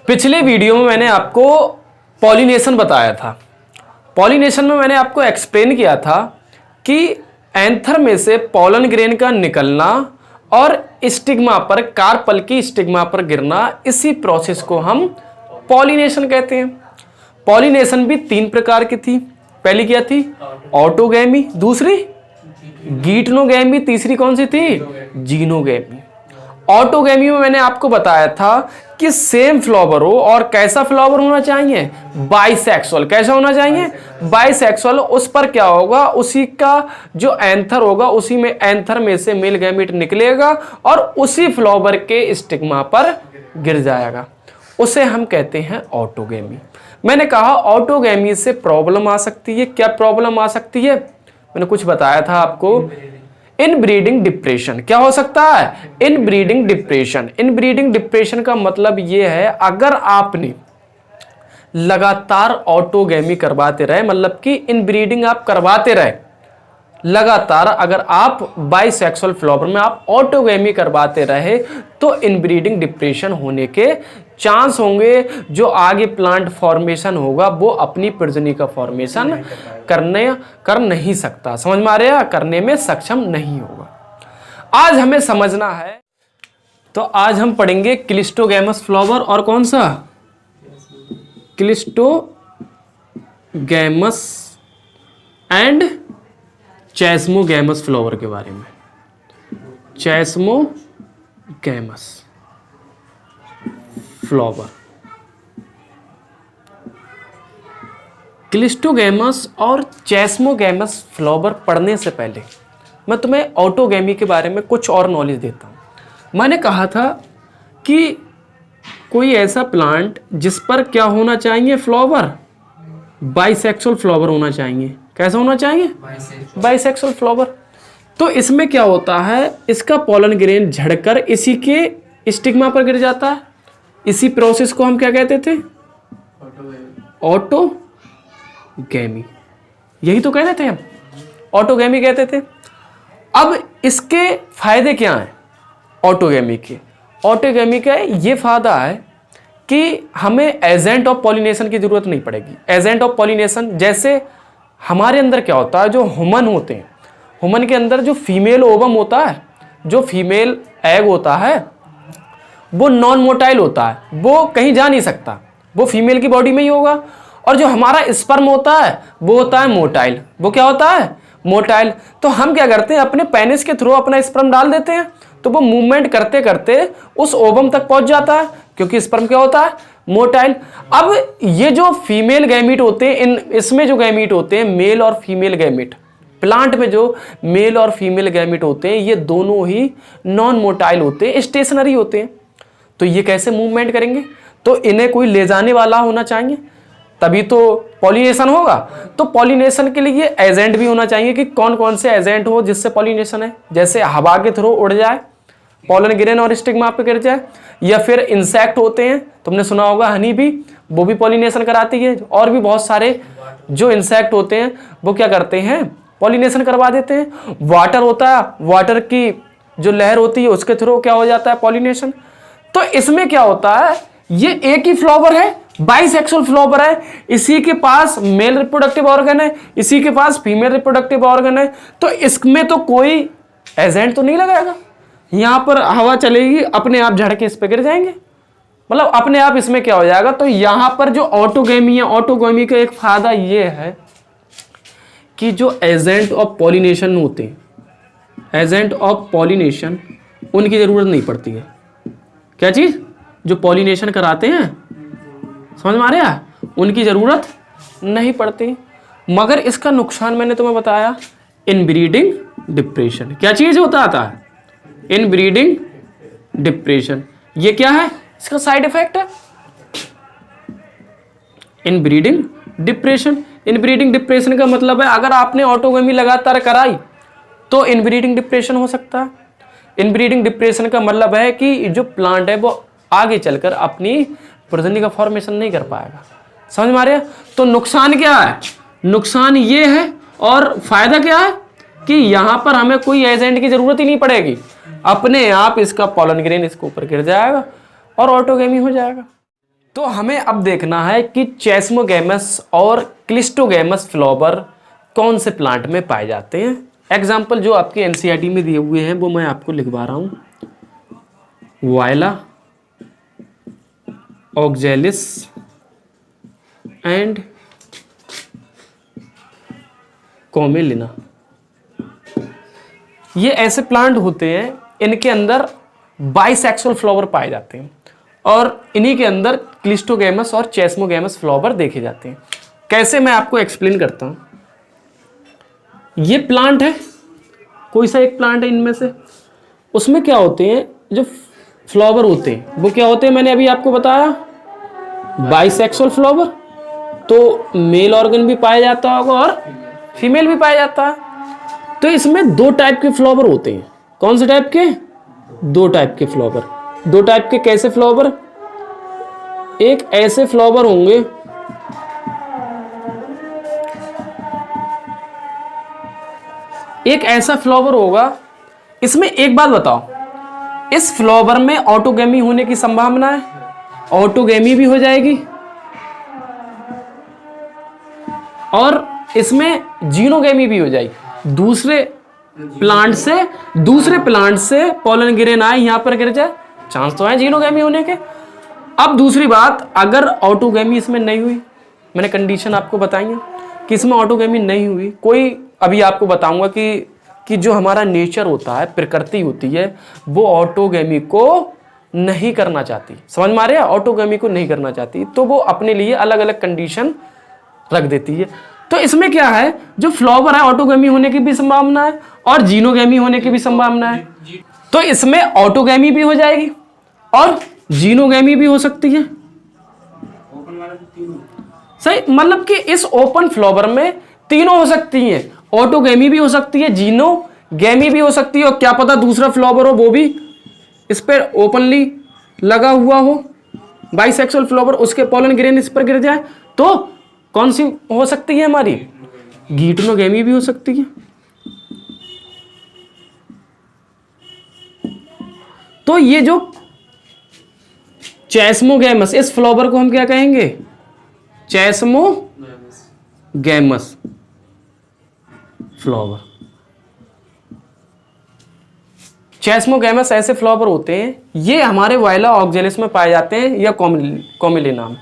पिछले वीडियो में मैंने आपको पॉलिनेशन बताया था। पॉलिनेशन में मैंने आपको एक्सप्लेन किया था कि एंथर में से पॉलन ग्रेन का निकलना और स्टिग्मा पर, कार्पल की स्टिग्मा पर गिरना, इसी प्रोसेस को हम पॉलिनेशन कहते हैं। पॉलिनेशन भी 3 प्रकार की थी। पहली क्या थी? ऑटोगैमी, दूसरी गीटनोगैमी, तीसरी कौन सी थी? जीनोगैमी। ऑटोगैमी में मैंने आपको बताया था कि सेम फ्लावर हो और कैसा फ्लावर होना चाहिए? बाइसेक्सुअल। कैसा होना चाहिए? बाइसेक्सुअल। उस पर क्या होगा? उसी का जो एंथर होगा, उसी में एंथर में से मेल गैमीट निकलेगा और उसी फ्लावर के स्टिग्मा पर गिर जाएगा। उसे हम कहते हैं ऑटोगैमी। मैंने कहा ऑटोगैमी से प्रॉब्लम आ सकती है। क्या प्रॉब्लम आ सकती है? मैंने कुछ बताया था आपको। Inbreeding depression. क्या हो सकता है? Inbreeding depression. इनब्रीडिंग डिप्रेशन का मतलब यह है, अगर आपने लगातार ऑटोगैमी करवाते रहे, मतलब कि इनब्रीडिंग आप करवाते रहे लगातार, अगर आप बाइसेक्सुअल फ्लावर में आप ऑटोगैमी करवाते रहे तो इनब्रीडिंग डिप्रेशन होने के चांस होंगे। जो आगे प्लांट फॉर्मेशन होगा वो अपनी प्रजननी का फॉर्मेशन कर नहीं सकता। समझ में आ रहा है? करने में सक्षम नहीं होगा। आज हमें समझना है, तो आज हम पढ़ेंगे क्लिस्टोगैमस फ्लावर और कौन सा? क्लिस्टोगैमस एंड चेस्मोगैमस फ्लावर के बारे में। चेस्मोगैमस फ्लावर, क्लिस्टोगैमस और चेस्मोगैमस फ्लावर पढ़ने से पहले मैं तुम्हें ऑटोगैमी के बारे में कुछ और नॉलेज देता हूं। मैंने कहा था कि कोई ऐसा प्लांट जिस पर क्या होना चाहिए? फ्लावर बाइसेक्सुअल फ्लावर होना चाहिए। कैसा होना चाहिए? Bisexual flower. तो इसमें क्या होता है? इसका पॉलन ग्रेन झड़कर इसी के स्टिग्मा पर गिर जाता है। इसी प्रोसेस को हम क्या कहते थे? ऑटोगैमी। यही तो कहते थे हम, ऑटोगैमी कहते थे। अब इसके फायदे क्या हैं ऑटोगैमी के? ऑटोगैमी का ये फायदा है कि हमें एजेंट ऑफ पॉलिनेशन की जरूरत नहीं पड़ेगी। एजेंट ऑफ पॉलिनेशन जैसे हमारे अंदर क्या होता है, जो ह्यूमन होते हैं, ह्यूमन के अंदर जो फीमेल ओवम होता है, जो फीमेल एग होता है, वो नॉन मोटाइल होता है, वो कहीं जा नहीं सकता, वो फीमेल की बॉडी में ही होगा। और जो हमारा स्पर्म होता है वो होता है मोटाइल। वो क्या होता है? मोटाइल। तो हम क्या करते हैं? अपने पेनिस के थ्रू अपना स्पर्म डाल देते हैं, तो वो मूवमेंट करते करते उस ओवम तक पहुंच जाता है, क्योंकि स्पर्म क्या होता है? मोटाइल। अब ये जो फीमेल गैमीट होते हैं, इसमें जो गैमीट होते हैं, मेल और फीमेल गैमीट, प्लांट में जो मेल और फीमेल गैमीट होते हैं, ये दोनों ही नॉन मोटाइल होते हैं, स्टेशनरी होते हैं। तो ये कैसे मूवमेंट करेंगे? तो इन्हें कोई ले जाने वाला होना चाहिए, तभी तो पॉलिनेशन होगा। तो पॉलिनेशन के लिए एजेंट भी होना चाहिए कि कौन कौन से एजेंट हो जिससे पॉलिनेशन है। जैसे हवा के थ्रू उड़ जाए, पॉलन ग्रेन और स्टिग्मा पे गिर जाए, या फिर इंसेक्ट होते हैं, तुमने सुना होगा हनी भी, वो भी पॉलिनेशन कराती है। और भी बहुत सारे जो इंसेक्ट होते हैं वो क्या करते हैं? पॉलिनेशन करवा देते हैं। वाटर होता है, वाटर की जो लहर होती है उसके थ्रू क्या हो जाता है? पॉलिनेशन। तो इसमें क्या होता है? ये एक ही फ्लावर है, बाइसेक्सुअल फ्लावर है, इसी के पास मेल रिप्रोडक्टिव ऑर्गन है, इसी के पास फीमेल रिप्रोडक्टिव ऑर्गन है। तो इसमें तो कोई एजेंट तो नहीं लगाएगा। यहां पर हवा चलेगी, अपने आप झड़ के इस पे गिर जाएंगे, मतलब अपने आप इसमें क्या हो जाएगा। तो यहां पर जो ऑटोगैमी है, ऑटोगैमी का एक फायदा ये है कि जो एजेंट ऑफ पॉलिनेशन होते हैं, एजेंट ऑफ पॉलिनेशन, उनकी जरूरत नहीं पड़ती है। क्या चीज? जो पॉलिनेशन कराते हैं, समझ में आ रहा है? उनकी जरूरत नहीं पड़ती। मगर इसका नुकसान मैंने तुम्हें बताया, इनब्रीडिंग डिप्रेशन। क्या चीज होता है? Inbreeding depression. ये क्या है? इसका साइड इफेक्ट है इनब्रीडिंग डिप्रेशन। इनब्रीडिंग डिप्रेशन का मतलब है, अगर आपने ऑटोगैमी लगातार कराई तो इनब्रीडिंग डिप्रेशन हो सकता है। इनब्रीडिंग डिप्रेशन का मतलब है कि जो प्लांट है वो आगे चलकर अपनी प्रजननी का फॉर्मेशन नहीं कर पाएगा। समझ में आ रहा है? तो नुकसान क्या है? नुकसान ये है, और फायदा क्या है कि यहां पर हमें कोई एजेंट की जरूरत ही नहीं पड़ेगी, अपने आप इसका पॉलन ग्रेन इसके ऊपर गिर जाएगा और ऑटोगैमी हो जाएगा। तो हमें अब देखना है कि चेस्मोगैमस और क्लिस्टोगैमस फ्लावर कौन से प्लांट में पाए जाते हैं। एग्जाम्पल जो आपके एनसीईआरटी में दिए हुए हैं वो मैं आपको लिखवा रहा हूँ। वायला ऑक्जेलिस एंड कॉमेलिना, ये ऐसे प्लांट होते हैं इनके अंदर बाइसेक्सुअल फ्लावर पाए जाते हैं और इन्हीं के अंदर क्लिस्टोगैमस और चेस्मोगैमस फ्लावर देखे जाते हैं। कैसे, मैं आपको एक्सप्लेन करता हूं। ये प्लांट है, कोई सा एक प्लांट है इनमें से, उसमें क्या होते हैं जो फ्लावर होते हैं वो क्या होते हैं, मैंने अभी आपको बताया बाइसेक्सुअल फ्लावर। तो मेल ऑर्गन भी पाया जाता होगा और फीमेल भी पाया जाता है। तो इसमें दो टाइप के फ्लावर होते हैं। कौन से टाइप के? दो टाइप के फ्लावर। दो टाइप के कैसे फ्लावर? एक ऐसे फ्लावर होंगे एक ऐसा फ्लावर होगा, इसमें एक बात बताओ, इस फ्लावर में ऑटोगैमी होने की संभावना है, ऑटोगैमी भी हो जाएगी और इसमें जीनोगैमी भी हो जाएगी। दूसरे प्लांट से पॉलन गिरेन आए, यहां पर गिर जाए, चांस तो है जीनोगैमी होने के। अब दूसरी बात, अगर ऑटोगैमी इसमें नहीं हुई, मैंने कंडीशन आपको बताई है कि इसमें ऑटोगैमी नहीं हुई, कोई अभी आपको बताऊंगा कि जो हमारा नेचर होता है, प्रकृति होती है, वो ऑटोगैमी को नहीं करना चाहती। समझ में आ रहा है? ऑटोगैमी को नहीं करना चाहती, तो वो अपने लिए अलग अलग कंडीशन रख देती है। तो इसमें क्या है, जो फ्लावर है ऑटोगैमी होने की भी संभावना है और जीनोगैमी होने की भी संभावना है। तो इसमें ऑटोगैमी भी हो जाएगी और जीनोगैमी भी हो सकती है। सही, मतलब कि इस ओपन फ्लावर में तीनों हो सकती हैं, ऑटोगैमी भी हो सकती है, जीनोगैमी भी हो सकती है और क्या पता दूसरा फ्लावर हो वो भी इस पर ओपनली लगा हुआ हो, बाइसेक्सुअल फ्लावर, उसके पॉलन ग्रेन इस पर गिर जाए, तो कौन सी हो सकती है हमारी? गीटनोगैमी भी हो सकती है। तो ये जो चेस्मोगैमस, इस फ्लावर को हम क्या कहेंगे? चेस्मोगैमस फ्लावर। चेस्मोगैमस ऐसे फ्लावर होते हैं, ये हमारे वायला ऑक्जेलिस में पाए जाते हैं या कॉमेलिना।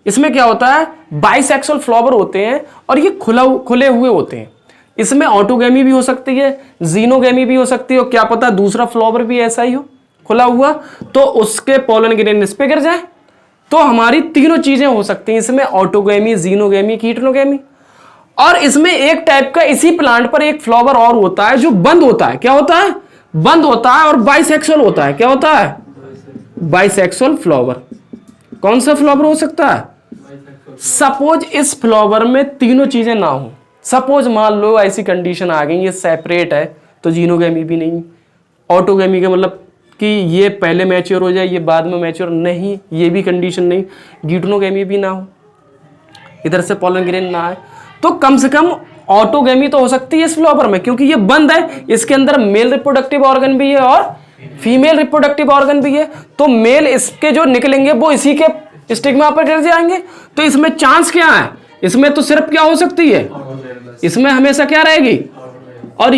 इसमें क्या होता है, बाइसेक्सुअल फ्लावर होते हैं और ये खुले हुए होते हैं। इसमें ऑटोगैमी भी हो सकती है, जीनोगैमी भी हो सकती है और क्या पता दूसरा फ्लावर भी ऐसा ही हो खुला हुआ, तो उसके पॉलन ग्रेन इस पे गिर जाए, तो हमारी तीनों चीजें हो सकती हैं इसमें, ऑटोगैमी, जीनोगैमी, कीटनोगैमी। और इसमें एक टाइप का इसी प्लांट पर एक फ्लावर और होता है जो बंद होता है। क्या होता है? बंद होता है और बाइसेक्सुअल होता है। क्या होता है? Bisexual flower. कौन सा फ्लावर हो सकता है? सपोज इस फ्लावर में तीनों चीजें ना हो, सपोज मान लो ऐसी कंडीशन आ गई, ये सेपरेट है, तो जीनोगैमी भी नहीं, ऑटोगैमी का मतलब कि ये पहले मैच्योर हो जाए, ये बाद में मैच्योर नहीं, ये भी कंडीशन नहीं, गीटनोगैमी भी ना हो, इधर से पॉलन ग्रेन ना आए, तो कम से कम ऑटोगैमी तो हो सकती है इस फ्लावर में, क्योंकि ये बंद है, इसके अंदर मेल रिप्रोडक्टिव ऑर्गन भी है और फीमेल रिप्रोडक्टिव ऑर्गन भी है। तो मेल इसके जो निकलेंगे वो इसी के स्टिग्मा पर गिर जाएंगे। तो इसमें चांस क्या है? इसमें तो सिर्फ क्या हो सकती है, इसमें हमेशा क्या रहेगी, और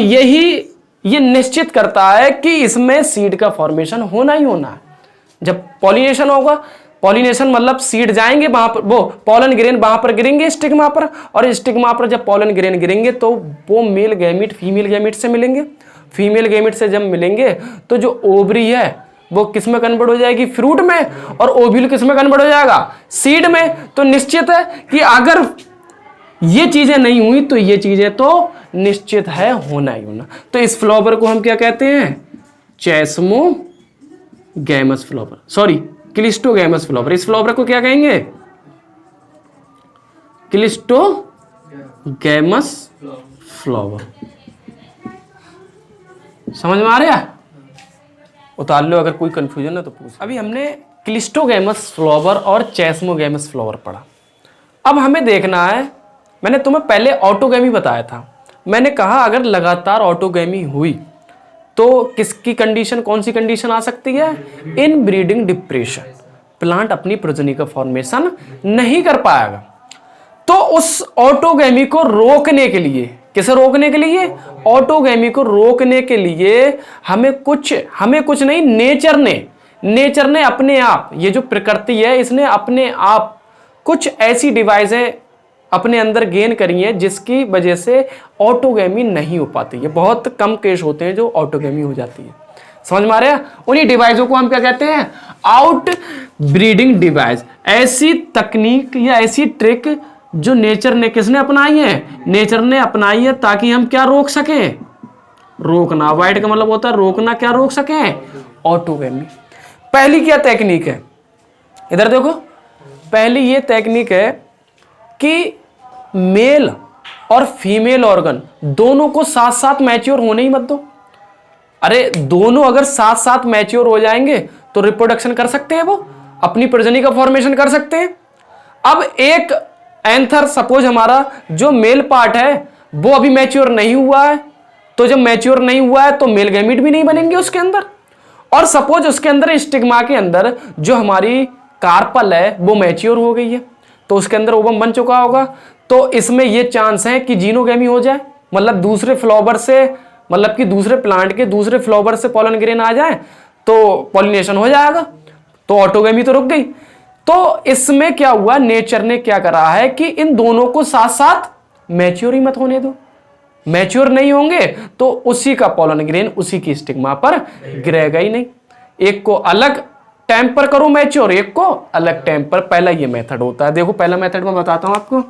ये निश्चित करता है कि इसमें सीड का फॉर्मेशन होना ही होना है। जब पॉलिनेशन होगा, पॉलिनेशन मतलब सीड जाएंगे वहां पर, वो पॉलन ग्रेन वहां पर गिरेंगे स्टिग्मा पर, और स्टिग्मा पर जब पॉलन ग्रेन गिरेंगे तो वो मेल गैमीट फीमेल गैमीट से मिलेंगे। फीमेल गैमीट से जब मिलेंगे तो जो ओवरी है वो किस में कन्वर्ट हो जाएगी? फ्रूट में, और ओव्यूल किस में कन्वर्ट हो जाएगा? सीड में। तो निश्चित है कि अगर ये चीजें नहीं हुई तो ये चीजें तो निश्चित है होना ही होना। तो इस फ्लावर को हम क्या कहते हैं? चेस्मोगैमस फ्लावर, सॉरी क्लिस्टोगैमस फ्लावर। इस फ्लावर को क्या कहेंगे? Cleistogamous flower. समझ में आ रहा है? उतार लो, अगर कोई कंफ्यूजन है तो पूछ। अभी हमने क्लिस्टोगैमस फ्लावर और चेस्मोगैमस फ्लावर पढ़ा। अब हमें देखना है, मैंने तुम्हें पहले ऑटोगैमी बताया था, मैंने कहा अगर लगातार ऑटोगैमी हुई तो किसकी कंडीशन, कौन सी कंडीशन आ सकती है? इन ब्रीडिंग डिप्रेशन। प्लांट अपनी प्रोजेनी का फॉर्मेशन नहीं कर पाएगा। तो उस ऑटोगैमी को रोकने के लिए, किसे रोकने के लिए, ऑटोगैमी को रोकने के लिए हमें कुछ नहीं, नेचर ने अपने आप, ये जो प्रकृति है इसने अपने आप कुछ ऐसी डिवाइसें अपने अंदर गेन करी है जिसकी वजह से ऑटोगैमी नहीं हो पाती है। बहुत कम केस होते हैं जो ऑटोगैमी हो जाती है। समझ में आ रहा है? उन्हीं डिवाइसों को हम क्या कहते हैं, आउट ब्रीडिंग डिवाइस। ऐसी तकनीक या ऐसी ट्रिक जो नेचर ने किसने अपनाई है, नेचर ने अपनाई है, ताकि हम क्या रोक सकें, रोकना। अवॉइड का मतलब होता है रोकना, क्या रोक सकें, ऑटोगैमी। पहली क्या टेक्निक है, इधर देखो, पहली ये टेक्निक है कि मेल और फीमेल ऑर्गन दोनों को साथ साथ मैच्योर होने ही मत दो। अरे दोनों अगर साथ साथ मैच्योर हो जाएंगे तो रिप्रोडक्शन कर सकते हैं, वो अपनी प्रोजेनी का फॉर्मेशन कर सकते हैं। अब एक एंथर, सपोज हमारा जो मेल पार्ट है वो अभी मैच्योर नहीं हुआ है, तो जब मैच्योर नहीं हुआ है तो मेल गैमीट भी नहीं बनेंगे उसके अंदर। और सपोज उसके अंदर स्टिग्मा के अंदर जो हमारी कार्पल है वो मैच्योर हो गई है, तो उसके अंदर ओवम बन चुका होगा, तो इसमें ये चांस है कि जीनोगैमी हो जाए, मतलब दूसरे फ्लावर से, मतलब कि दूसरे प्लांट के दूसरे फ्लावर से पॉलन ग्रेन आ जाए तो पॉलिनेशन हो जाएगा, तो ऑटोगैमी तो रुक गई। तो इसमें क्या हुआ, नेचर ने क्या करा है कि इन दोनों को साथ साथ मैच्योर ही मत होने दो। मैच्योर नहीं होंगे तो उसी का पॉलन ग्रेन उसी की स्टिग्मा पर गिरेगा ही नहीं। एक को अलग टाइम पर करो मैच्योर, एक को अलग टाइम पर। पहला ये मेथड होता है। देखो पहला मेथड मैं बताता हूं आपको।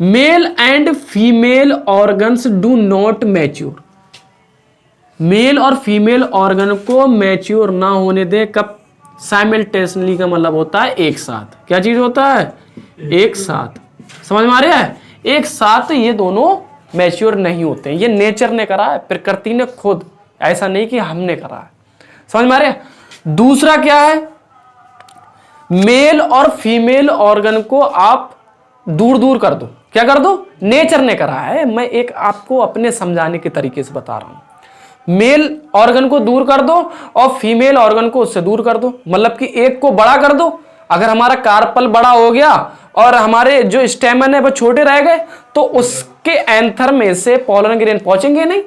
Male and female organs do not mature. Male और फीमेल ऑर्गन को मैच्योर ना होने दे कब, साइमल्टेनियसली का मतलब होता है एक साथ। क्या चीज होता है, एक साथ। समझ में आ रहा है? एक साथ ये दोनों मैच्योर नहीं होते हैं। ये नेचर ने करा है, प्रकृति ने खुद, ऐसा नहीं कि हमने करा है। समझ में आ रहा है? दूसरा क्या है, मेल और फीमेल ऑर्गन को आप दूर दूर कर दो। क्या कर दो, नेचर ने करा है, मैं एक आपको अपने समझाने के तरीके से बता रहा हूं। मेल ऑर्गन को दूर कर दो और फीमेल ऑर्गन को उससे दूर कर दो, मतलब कि एक को बड़ा कर दो। अगर हमारा कार्पल बड़ा हो गया और हमारे जो स्टेमन है वो छोटे रह गए तो उसके एंथर में से पॉलन ग्रेन पहुंचेंगे नहीं।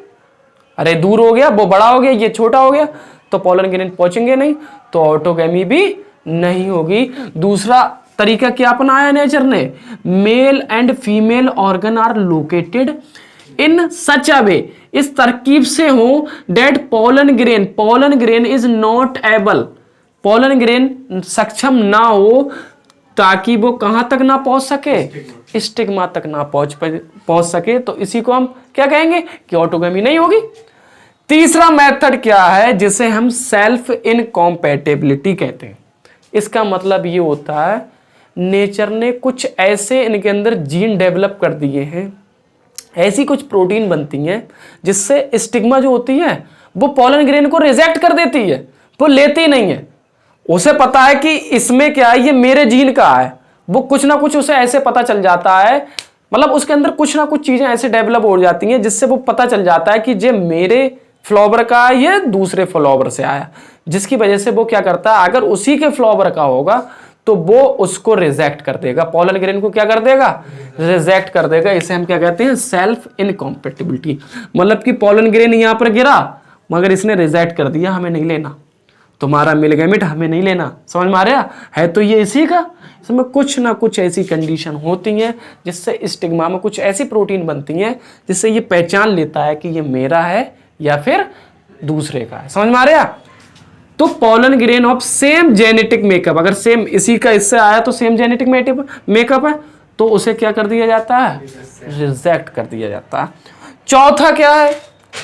अरे दूर हो गया, वो बड़ा हो गया, ये छोटा हो गया, तो पॉलन ग्रेन पहुंचेंगे नहीं, तो ऑटोगैमी भी नहीं होगी। दूसरा तरीका क्या अपनाया नेचर ने, male and female organ are located in such a way, इस तरकीब से हो डेट pollen grain is not able, pollen grain सक्षम ना हो, ताकि वो कहां तक ना पहुंच सके, स्टिग्मा तक ना पहुंच सके। तो इसी को हम क्या कहेंगे कि ऑटोगैमी नहीं होगी। तीसरा मेथड क्या है, जिसे हम सेल्फ इनकॉम्पैटिबिलिटी कहते हैं। इसका मतलब ये होता है नेचर ने कुछ ऐसे इनके अंदर जीन डेवलप कर दिए हैं, ऐसी कुछ प्रोटीन बनती हैं जिससे स्टिग्मा जो होती है वो पॉलन ग्रेन को रिजेक्ट कर देती है, वो लेती नहीं है। उसे पता है कि इसमें क्या है, ये मेरे जीन का है, वो कुछ ना कुछ उसे ऐसे पता चल जाता है, मतलब उसके अंदर कुछ ना कुछ चीजें ऐसे डेवलप हो जाती हैं जिससे वो पता चल जाता है कि ये मेरे फ्लावर का है, ये दूसरे फ्लावर से आया, जिसकी वजह से वो क्या करता है, अगर उसी के फ्लावर का होगा तो वो उसको रिजेक्ट कर देगा, पॉलन ग्रेन को क्या कर देगा, रिजेक्ट कर देगा। इसे हम क्या कहते हैं, सेल्फ इनकॉम्पैटिबिलिटी। मतलब कि पॉलन ग्रेन यहां पर गिरा मगर इसने रिजेक्ट कर दिया, हमें नहीं लेना, तुम्हारा मिल गैमेट हमें नहीं लेना। समझ में आ रहा है? तो ये इसी का, इसमें कुछ ना कुछ ऐसी कंडीशन होती हैं जिससे स्टिग्मा में कुछ ऐसी प्रोटीन बनती हैं जिससे ये पहचान लेता है कि ये मेरा है या फिर दूसरे का है। समझ में आ रहा है? तो pollen grain of same genetic makeup, अगर सेम इसी का इससे आया तो सेम जेनेटिक मेकअप है तो उसे क्या कर दिया जाता है, रिजेक्ट कर दिया जाता है। चौथा क्या है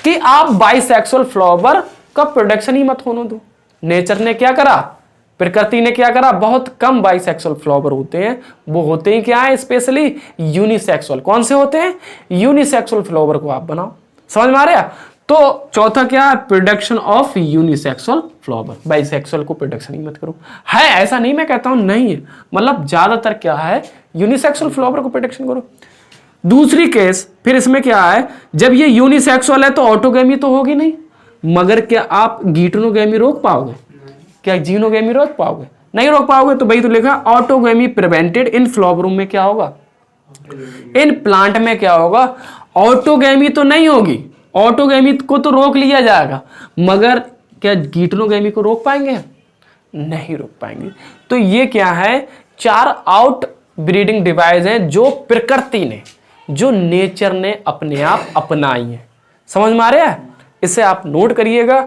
कि आप बाइसेक्सुअल फ्लावर का प्रोडक्शन ही मत होने दो। नेचर ने क्या करा, प्रकृति ने क्या करा, बहुत कम बाइसेक्सुअल फ्लावर होते हैं, वो होते ही क्या है, स्पेशली यूनिसेक्सुअल। कौन से होते हैं, यूनिसेक्सुअल फ्लावर को आप बनाओ। समझ में आ रहा है? तो चौथा क्या है, production of unisexual flower, bisexual को प्रोडक्शन ही मत करो। है ऐसा नहीं मैं कहता हूं नहीं है, मतलब ज्यादातर क्या है, यूनिसेक्सुअल फ्लावर को प्रोडक्शन करो। दूसरी केस फिर इसमें क्या है, जब ये यूनिसेक्सुअल है तो ऑटोगैमी तो होगी नहीं, मगर क्या आप गीटोनोगैमी रोक पाओगे, क्या जीनोगैमी रोक पाओगे, नहीं रोक पाओगे तो वही तो लिखा ऑटोगेमी प्रिवेंटेड इन फ्लॉवरूम में क्या होगा, इन प्लांट में क्या होगा, ऑटोगेमी तो नहीं होगी, ऑटोगेमी को तो रोक लिया जाएगा, मगर क्या गीटनोगेमी को रोक पाएंगे, नहीं रोक पाएंगे। तो ये क्या है, 4 आउट ब्रीडिंग डिवाइस हैं जो प्रकृति ने, जो नेचर ने अपने आप अपनाई है। समझ में आ रहा है, इसे आप नोट करिएगा।